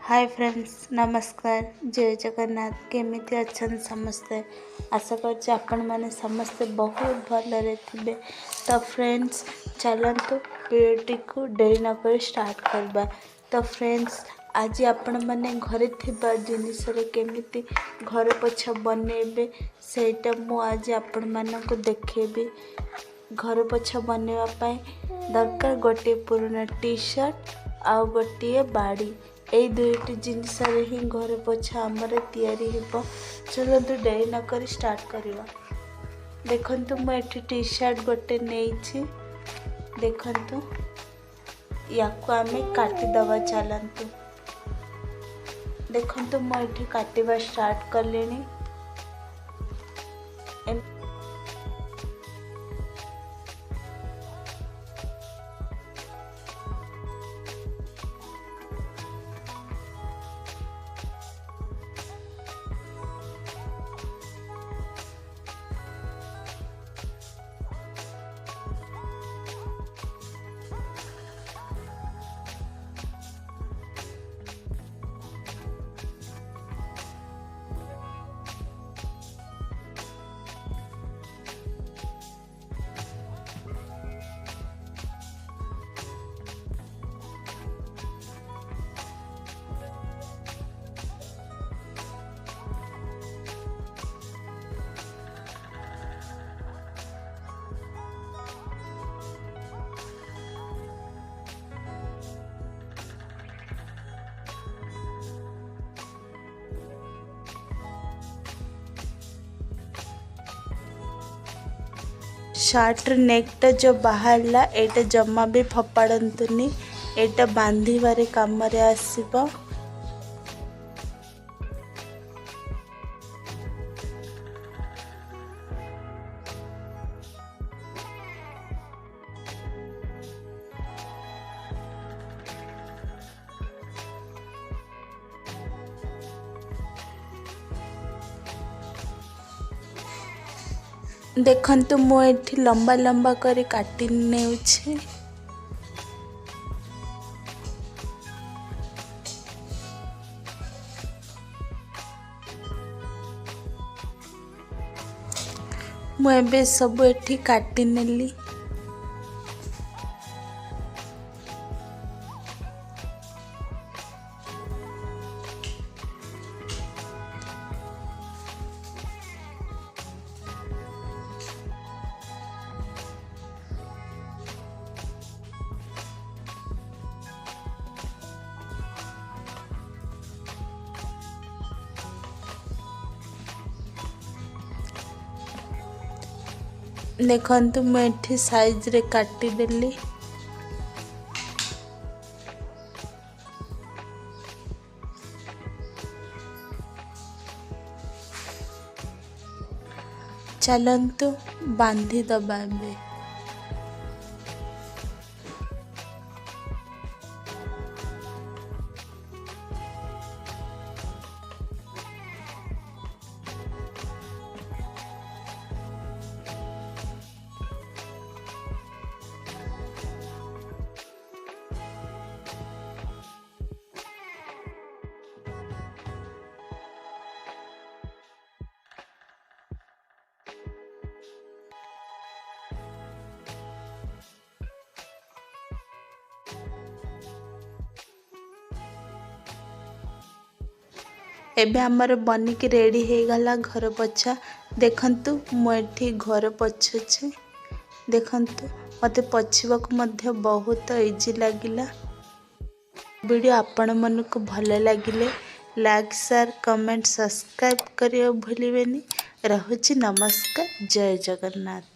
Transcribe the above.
Hi friends, नमस्कार। जय जगन्नाथ। केमिति अच्छन समस्ते? आशा कर आपण मैंने समस्ते बहुत भलरे थे। तो फ्रेंड्स चलतु वीडियो को डेरी न कर स्टार्ट करवा। तो फ्रेंड्स आज आपण मैंने घरे थिबा जिनिसरे केमिति घर पोछा बनेबे सेटा मु आज आपण मानक देखेबी। घर पोछा बनवा पाई दरकार गोटे पुराना टी शर्ट आ गोटे बाड़ी। एई दुईटी जिनस ही घर पोछा आमर तैयारी हेबो। चलतु डेरी न कर स्टार्ट करवा। देखंतु मु एठी टी शर्ट गोटे नेइछि। देखंतु याको आमे काटी दवा। चलंतु देखंतु मु एठी काटिबा स्टार्ट करलेनी। शार्ट नेकटा जो बाहरला एटा जम्मा भी फपाड़तुनी। एटा बांधिबारे काम रे आसीबो। देखंतु मु एठी लंबा लंबा करी काटी नेउछि। मु एबे सब एठी काटी नेली। देखंतु मु एठी साइज रे काटी देली। चलंतु बांधी दबा बे। एबे हमर बनिकी रेडी हो गला घर पोछा। देखंतु मु एठी घर पोछुछि। देखंतु मते पोछिबाकू मध्य बहुत इजी लागिला। वीडियो आपण मनकू भले लागिले लाइक शेयर कमेंट सब्सक्राइब करियो भूलिबेनी। रहुछि नमस्कार। जय जगन्नाथ।